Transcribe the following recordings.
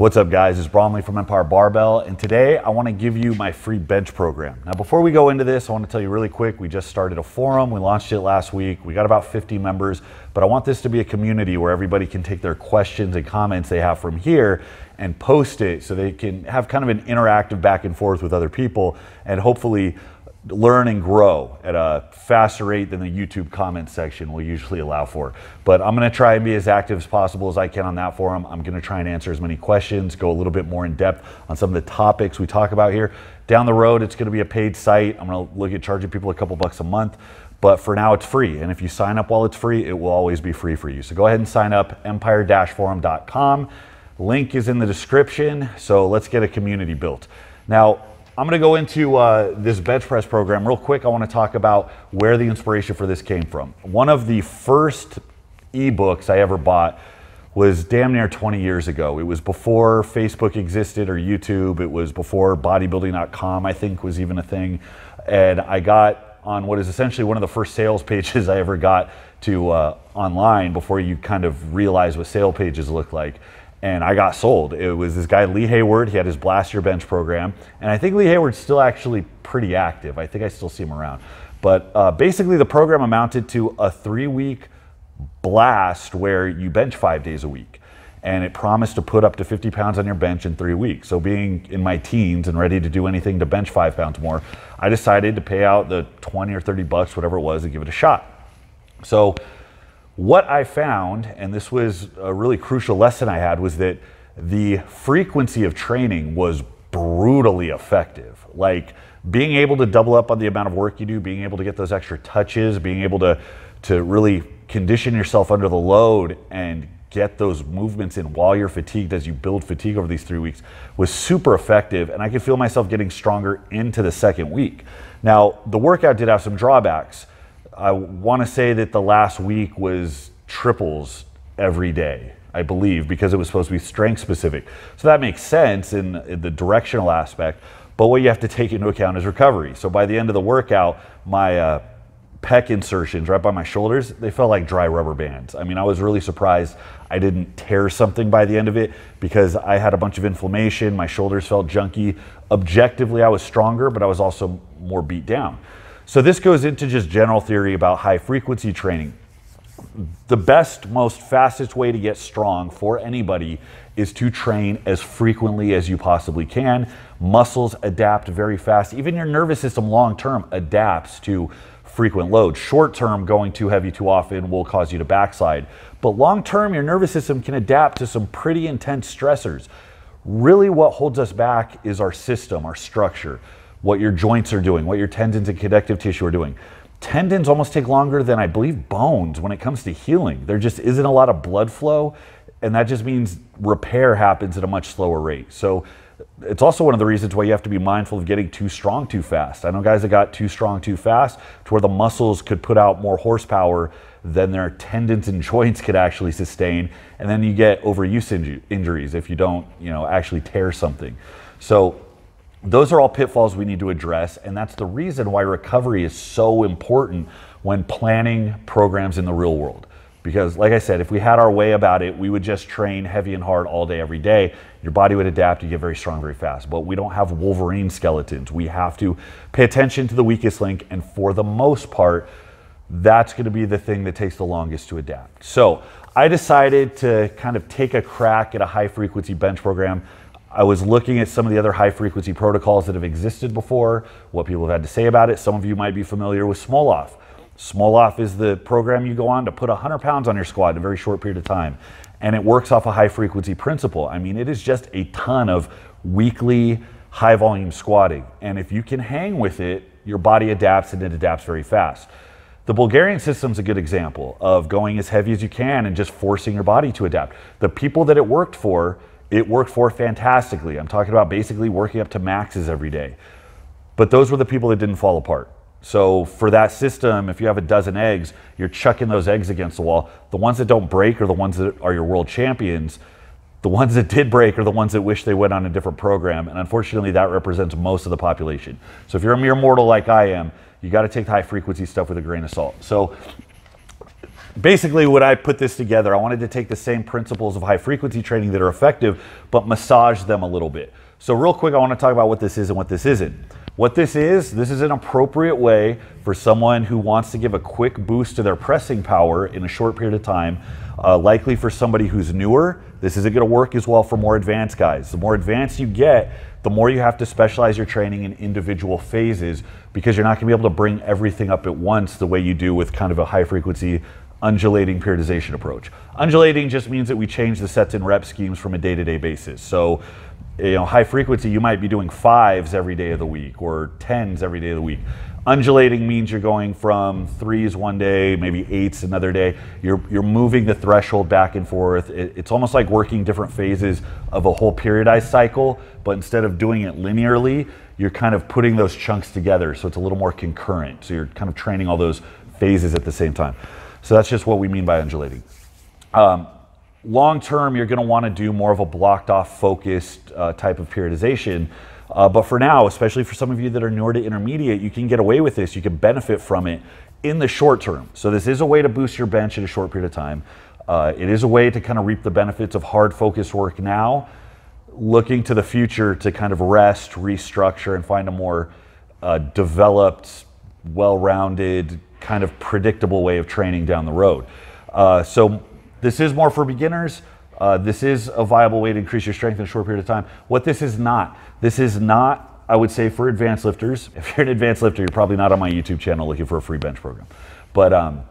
What's up guys, it's Bromley from Empire Barbell, and today I want to give you my free bench program. Now before we go into this, I want to tell you really quick, we just started a forum, we launched it last week, we got about 50 members, but I want this to be a community where everybody can take their questions and comments they have from here and post it so they can have kind of an interactive back and forth with other people and hopefully learn and grow at a faster rate than the YouTube comment section will usually allow for. But I'm going to try and be as active as possible as I can on that forum. I'm going to try and answer as many questions, go a little bit more in depth on some of the topics we talk about here. Down the road, it's going to be a paid site. I'm going to look at charging people a couple bucks a month, but for now it's free. And if you sign up while it's free, it will always be free for you. So go ahead and sign up, empire-forum.com. Link is in the description. So let's get a community built. Now, I'm going to go into this bench press program real quick. I want to talk about where the inspiration for this came from. One of the first ebooks I ever bought was damn near 20 years ago. It was before Facebook existed or YouTube. It was before bodybuilding.com, I think, was even a thing. And I got on what is essentially one of the first sales pages I ever got to online before you kind of realize what sale pages look like. And I got sold. It was this guy, Lee Hayward. He had his Blast Your Bench program. And I think Lee Hayward's still actually pretty active. I think I still see him around. But basically the program amounted to a 3-week blast where you bench 5 days a week. And it promised to put up to 50 pounds on your bench in 3 weeks. So being in my teens and ready to do anything to bench 5 pounds more, I decided to pay out the 20 or 30 bucks, whatever it was, and give it a shot. So what I found, and this was a really crucial lesson I had, was that the frequency of training was brutally effective. Like being able to double up on the amount of work you do, being able to get those extra touches, being able to really condition yourself under the load and get those movements in while you're fatigued as you build fatigue over these 3 weeks was super effective. And I could feel myself getting stronger into the second week. Now, the workout did have some drawbacks. I want to say that the last week was triples every day, I believe, because it was supposed to be strength specific. So that makes sense in the directional aspect, but what you have to take into account is recovery. So by the end of the workout, my pec insertions right by my shoulders, they felt like dry rubber bands. I mean, I was really surprised I didn't tear something by the end of it because I had a bunch of inflammation, my shoulders felt junky. Objectively, I was stronger, but I was also more beat down. So this goes into just general theory about high frequency training. The best, most fastest way to get strong for anybody is to train as frequently as you possibly can. Muscles adapt very fast. Even your nervous system long-term adapts to frequent load. Short-term, going too heavy too often will cause you to backslide. But long-term, your nervous system can adapt to some pretty intense stressors. Really what holds us back is our system, our structure. What your joints are doing, what your tendons and connective tissue are doing. Tendons almost take longer than I believe bones when it comes to healing. There just isn't a lot of blood flow, and that just means repair happens at a much slower rate. So it's also one of the reasons why you have to be mindful of getting too strong too fast. I know guys that got too strong too fast to where the muscles could put out more horsepower than their tendons and joints could actually sustain, and then you get overuse injuries if you don't, actually tear something. So those are all pitfalls we need to address, and that's the reason why recovery is so important when planning programs in the real world. Because like I said, if we had our way about it, we would just train heavy and hard all day, every day. Your body would adapt, you get very strong very fast. But we don't have Wolverine skeletons. We have to pay attention to the weakest link, and for the most part, that's going to be the thing that takes the longest to adapt. So I decided to kind of take a crack at a high frequency bench program. I was looking at some of the other high frequency protocols that have existed before, what people have had to say about it. Some of you might be familiar with Small-Off. Small-Off is the program you go on to put 100 pounds on your squat in a very short period of time. And it works off a high frequency principle. I mean, it is just a ton of weekly high volume squatting. And if you can hang with it, your body adapts, and it adapts very fast. The Bulgarian system is a good example of going as heavy as you can and just forcing your body to adapt. The people that it worked for fantastically. I'm talking about basically working up to maxes every day. But those were the people that didn't fall apart. So for that system, if you have a dozen eggs, you're chucking those eggs against the wall. The ones that don't break are the ones that are your world champions. The ones that did break are the ones that wish they went on a different program. And unfortunately, that represents most of the population. So if you're a mere mortal like I am, you got to take the high frequency stuff with a grain of salt. So basically when I put this together, I wanted to take the same principles of high frequency training that are effective, but massage them a little bit. So real quick, I want to talk about what this is and what this isn't. What this is an appropriate way for someone who wants to give a quick boost to their pressing power in a short period of time. Likely for somebody who's newer, this isn't going to work as well for more advanced guys. The more advanced you get, the more you have to specialize your training in individual phases, because you're not going to be able to bring everything up at once the way you do with kind of a high frequency undulating periodization approach. Undulating just means that we change the sets and rep schemes from a day-to-day basis. So, high frequency, you might be doing 5s every day of the week or 10s every day of the week. Undulating means you're going from 3s one day, maybe 8s another day. You're moving the threshold back and forth. It's almost like working different phases of a whole periodized cycle, but instead of doing it linearly, you're kind of putting those chunks together, so it's a little more concurrent. So you're kind of training all those phases at the same time. So that's just what we mean by undulating. Long term, you're going to want to do more of a blocked off, focused type of periodization. But for now, especially for some of you that are newer to intermediate, you can get away with this. You can benefit from it in the short term. So this is a way to boost your bench in a short period of time. It is a way to kind of reap the benefits of hard focused work now, looking to the future to kind of rest, restructure, and find a more developed, well-rounded, kind of predictable way of training down the road. So this is more for beginners. This is a viable way to increase your strength in a short period of time. What this is not, I would say, for advanced lifters. If you're an advanced lifter, you're probably not on my YouTube channel looking for a free bench program. But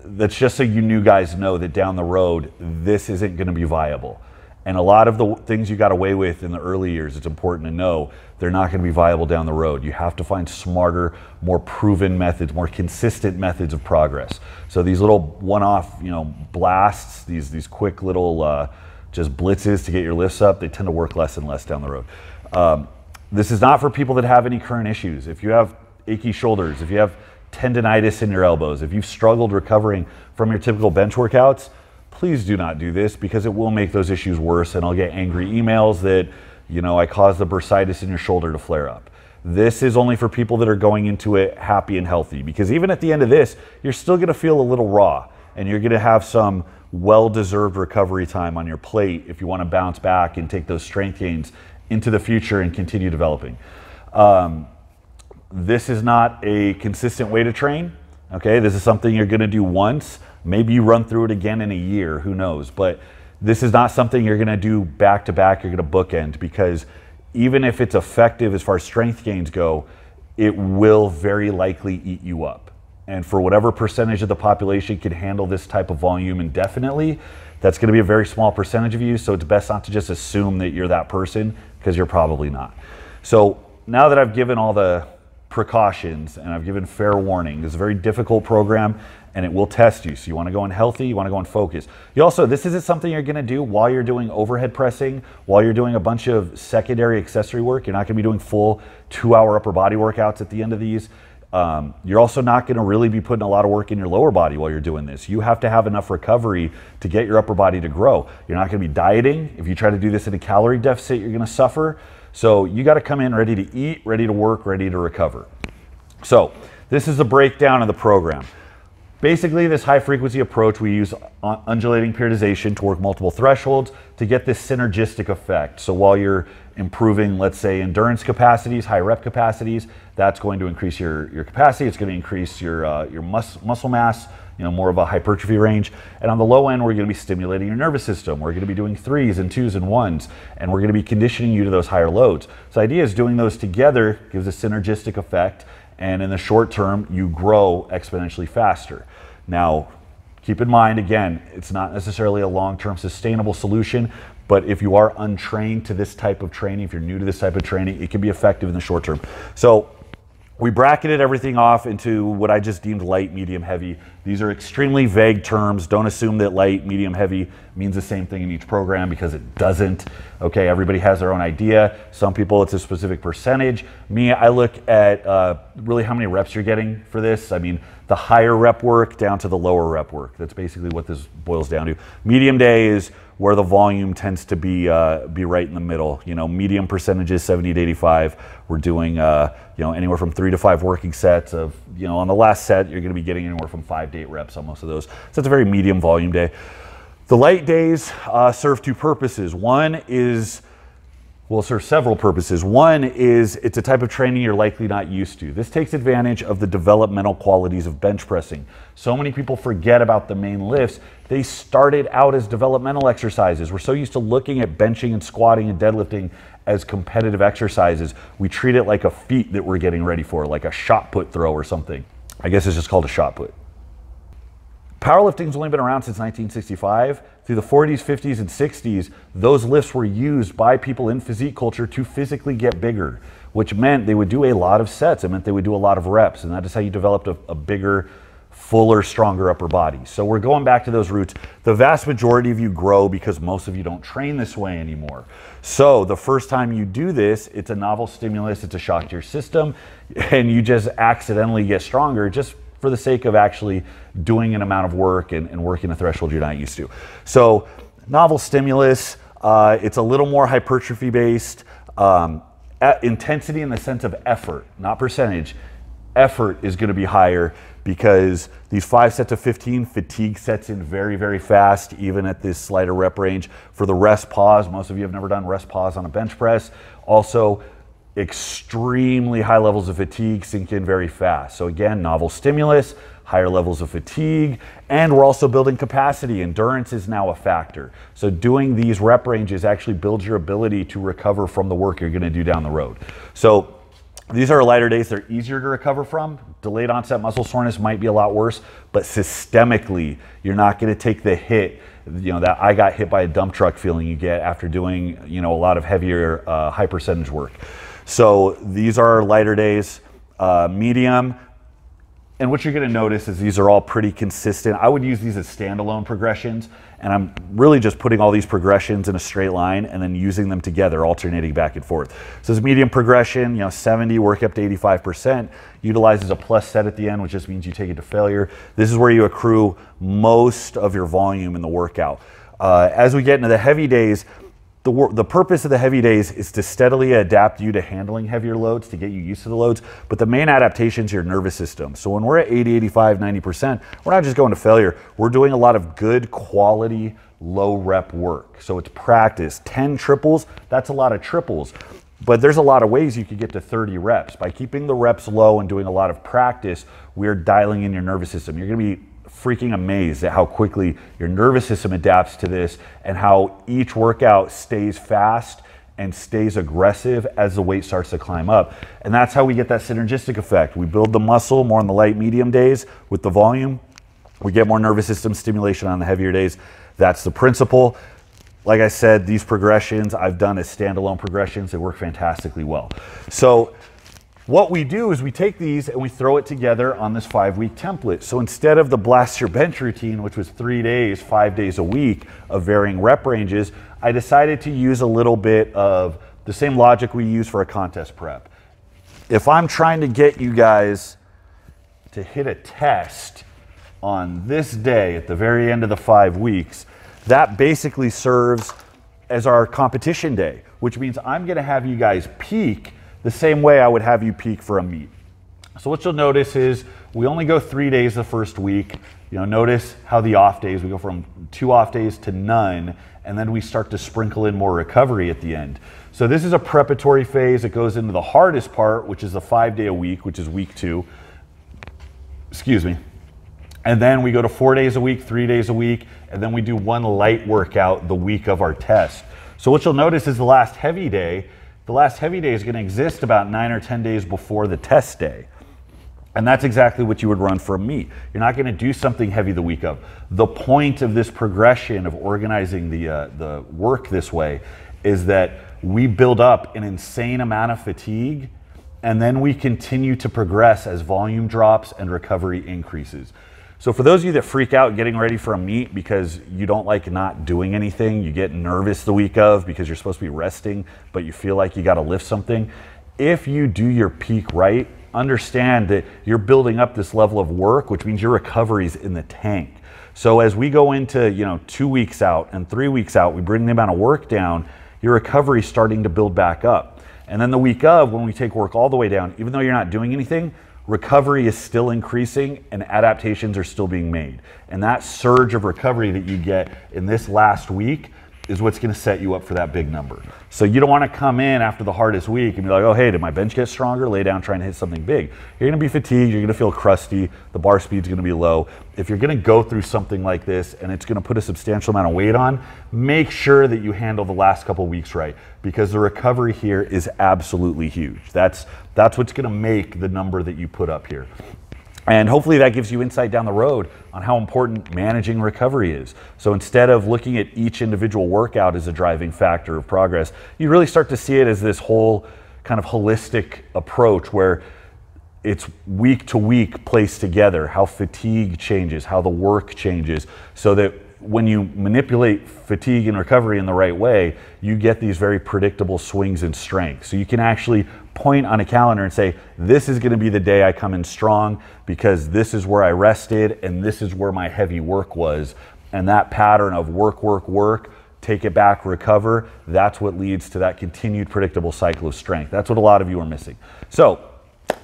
that's just so you new guys know that down the road, this isn't going to be viable. And a lot of the things you got away with in the early years, it's important to know they're not going to be viable down the road. You have to find smarter, more proven methods, more consistent methods of progress. So these little one-off, blasts, these quick little just blitzes to get your lifts up, they tend to work less and less down the road. This is not for people that have any current issues. If you have achy shoulders, if you have tendonitis in your elbows, if you've struggled recovering from your typical bench workouts, please do not do this, because it will make those issues worse, and I'll get angry emails that, I caused the bursitis in your shoulder to flare up. This is only for people that are going into it happy and healthy, because even at the end of this, you're still going to feel a little raw, and you're going to have some well-deserved recovery time on your plate if you want to bounce back and take those strength gains into the future and continue developing. This is not a consistent way to train. Okay, this is something you're going to do once. Maybe you run through it again in a year, who knows? But this is not something you're going to do back to back, you're going to bookend, because even if it's effective as far as strength gains go, it will very likely eat you up. And for whatever percentage of the population can handle this type of volume indefinitely, that's going to be a very small percentage of you. So it's best not to just assume that you're that person, because you're probably not. So now that I've given all the precautions and I've given fair warning, this is a very difficult program and it will test you. So you want to go in healthy, you want to go in focus. You also, this isn't something you're going to do while you're doing overhead pressing, while you're doing a bunch of secondary accessory work. You're not going to be doing full 2-hour upper body workouts at the end of these. You're also not going to really be putting a lot of work in your lower body while you're doing this. You have to have enough recovery to get your upper body to grow. You're not going to be dieting. If you try to do this in a calorie deficit, you're going to suffer. So you got to come in ready to eat, ready to work, ready to recover. So this is the breakdown of the program. Basically, this high frequency approach, we use undulating periodization to work multiple thresholds to get this synergistic effect. So while you're improving, let's say, endurance capacities, high rep capacities, that's going to increase your capacity. It's going to increase your muscle mass, more of a hypertrophy range. And on the low end, we're going to be stimulating your nervous system. We're going to be doing 3s and 2s and 1s, and we're going to be conditioning you to those higher loads. So the idea is doing those together gives a synergistic effect, and in the short term, you grow exponentially faster. Now, keep in mind, again, it's not necessarily a long-term sustainable solution, but if you are untrained to this type of training, if you're new to this type of training, it can be effective in the short term. So we bracketed everything off into what I just deemed light, medium, heavy. These are extremely vague terms. Don't assume that light, medium, heavy means the same thing in each program, because it doesn't. Okay, everybody has their own idea. Some people, it's a specific percentage. Me, I look at really how many reps you're getting for this. I mean, the higher rep work down to the lower rep work. That's basically what this boils down to. Medium day is where the volume tends to be right in the middle. You know, medium percentages, 70 to 85. We're doing, you know, anywhere from 3 to 5 working sets of, you know, on the last set, you're going to be getting anywhere from 5 to 8 reps on most of those. So it's a very medium volume day. The light days serve two purposes. One is, will serve several purposes. One is it's a type of training you're likely not used to. This takes advantage of the developmental qualities of bench pressing. So many people forget about the main lifts. They started out as developmental exercises. We're so used to looking at benching and squatting and deadlifting as competitive exercises. We treat it like a feat that we're getting ready for, like a shot put throw or something. I guess it's just called a shot put. Powerlifting's only been around since 1965. Through the 40s, 50s, and 60s, those lifts were used by people in physique culture to physically get bigger, which meant they would do a lot of sets. It meant they would do a lot of reps, and that is how you developed a bigger, fuller, stronger upper body. So we're going back to those roots. The vast majority of you grow because most of you don't train this way anymore. So the first time you do this, it's a novel stimulus, it's a shock to your system, and you just accidentally get stronger just for the sake of actually doing an amount of work and working a threshold you're not used to. So novel stimulus, it's a little more hypertrophy based, intensity in the sense of effort, not percentage. Effort is gonna be higher because these 5 sets of 15, fatigue sets in very, very fast, even at this slighter rep range. For the rest pause, most of you have never done rest pause on a bench press. Also, extremely high levels of fatigue sink in very fast. So again, novel stimulus, higher levels of fatigue, and we're also building capacity. Endurance is now a factor. So doing these rep ranges actually builds your ability to recover from the work you're gonna do down the road. So these are lighter days, they're easier to recover from. Delayed onset muscle soreness might be a lot worse, but systemically, you're not gonna take the hit, you know, that I got hit by a dump truck feeling you get after doing, you know, a lot of heavier high percentage work. So these are lighter days, medium, and what you're gonna notice is these are all pretty consistent. I would use these as standalone progressions, and I'm really just putting all these progressions in a straight line and then using them together, alternating back and forth. So this medium progression, you know, 70, work up to 85%, utilizes a plus set at the end, which just means you take it to failure. This is where you accrue most of your volume in the workout. As we get into the heavy days, the purpose of the heavy days is to steadily adapt you to handling heavier loads, to get you used to the loads, but the main adaptation is your nervous system. So when we're at 80, 85, 90%, we're not just going to failure, we're doing a lot of good quality, low rep work. So it's practice. 10 triples, that's a lot of triples, but there's a lot of ways you could get to 30 reps. By keeping the reps low and doing a lot of practice, we're dialing in your nervous system. You're gonna be freaking amazed at how quickly your nervous system adapts to this and how each workout stays fast and stays aggressive as the weight starts to climb up. And that's how we get that synergistic effect. We build the muscle more on the light medium days with the volume. We get more nervous system stimulation on the heavier days. That's the principle. Like I said, these progressions I've done as standalone progressions. They work fantastically well. So what we do is we take these and we throw it together on this 5-week template. So instead of the blast your bench routine, which was 3 days, 5 days a week of varying rep ranges, I decided to use a little bit of the same logic we use for a contest prep. If I'm trying to get you guys to hit a test on this day at the very end of the 5 weeks, that basically serves as our competition day, which means I'm gonna have you guys peak the same way I would have you peak for a meet. So what you'll notice is we only go 3 days the first week. You know, notice how the off days, we go from 2 off days to none, and then we start to sprinkle in more recovery at the end. So this is a preparatory phase. It goes into the hardest part, which is the 5 day a week, which is week 2. Excuse me. And then we go to 4 days a week, 3 days a week, and then we do one light workout the week of our test. So what you'll notice is the last heavy day is going to exist about 9 or 10 days before the test day. And that's exactly what you would run for a meet. You're not going to do something heavy the week of. The point of this progression of organizing the work this way is that we build up an insane amount of fatigue, and then we continue to progress as volume drops and recovery increases. So for those of you that freak out getting ready for a meet because you don't like not doing anything, you get nervous the week of because you're supposed to be resting, but you feel like you got to lift something. If you do your peak right, understand that you're building up this level of work, which means your recovery's in the tank. So as we go into, 2 weeks out and 3 weeks out, we bring the amount of work down, your recovery is starting to build back up. And then the week of, when we take work all the way down, even though you're not doing anything, recovery is still increasing and adaptations are still being made. And that surge of recovery that you get in this last week is what's going to set you up for that big number. So you don't want to come in after the hardest week and be like, oh, hey, did my bench get stronger? Lay down trying to hit something big. You're going to be fatigued. You're going to feel crusty. The bar speed's going to be low. If you're going to go through something like this and it's going to put a substantial amount of weight on, make sure that you handle the last couple weeks right, because the recovery here is absolutely huge. That's what's going to make the number that you put up here. And hopefully that gives you insight down the road on how important managing recovery is. So instead of looking at each individual workout as a driving factor of progress, you really start to see it as this whole kind of holistic approach where it's week to week placed together, how fatigue changes, how the work changes, so that when you manipulate fatigue and recovery in the right way, you get these very predictable swings in strength. So you can actually point on a calendar and say, this is going to be the day I come in strong because this is where I rested and this is where my heavy work was. And that pattern of work, work, work, take it back, recover, that's what leads to that continued predictable cycle of strength. That's what a lot of you are missing. So,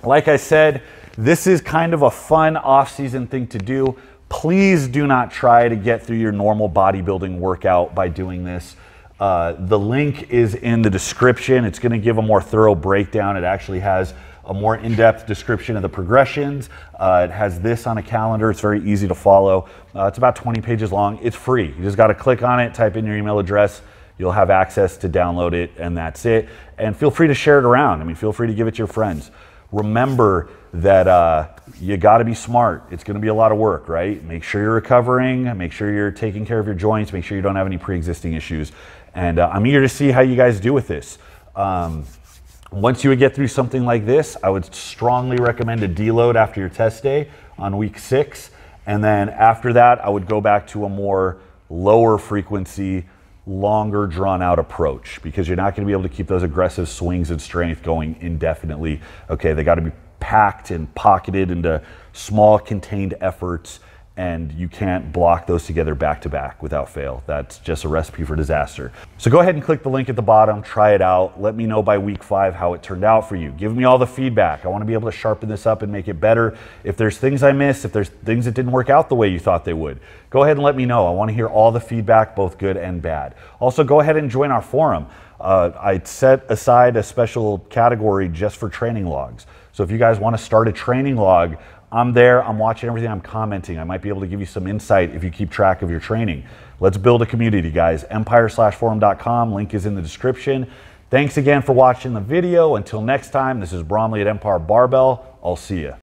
like I said, this is kind of a fun off-season thing to do. Please do not try to get through your normal bodybuilding workout by doing this. The link is in the description. It's going to give a more thorough breakdown. It actually has a more in-depth description of the progressions. It has this on a calendar. It's very easy to follow. It's about 20 pages long. It's free. You just got to click on it, type in your email address. You'll have access to download it, and that's it. And feel free to share it around. I mean, feel free to give it to your friends. Remember that you got to be smart. It's going to be a lot of work, right? Make sure you're recovering. Make sure you're taking care of your joints. Make sure you don't have any pre-existing issues. And I'm eager to see how you guys do with this. Once you would get through something like this, I would strongly recommend a deload after your test day on week 6. And then after that, I would go back to a more lower frequency, longer drawn out approach, because you're not going to be able to keep those aggressive swings in strength going indefinitely. Okay, they got to be packed and pocketed into small contained efforts, and you can't block those together back to back without fail. That's just a recipe for disaster. So go ahead and click the link at the bottom, try it out. Let me know by week 5 how it turned out for you. Give me all the feedback. I want to be able to sharpen this up and make it better. If there's things I missed, if there's things that didn't work out the way you thought they would, go ahead and let me know. I want to hear all the feedback, both good and bad. Also, go ahead and join our forum. I set aside a special category just for training logs. So if you guys want to start a training log, I'm there, I'm watching everything, I'm commenting. I might be able to give you some insight if you keep track of your training. Let's build a community, guys. empire/forum.com, link is in the description. Thanks again for watching the video. Until next time, this is Bromley at Empire Barbell. I'll see you.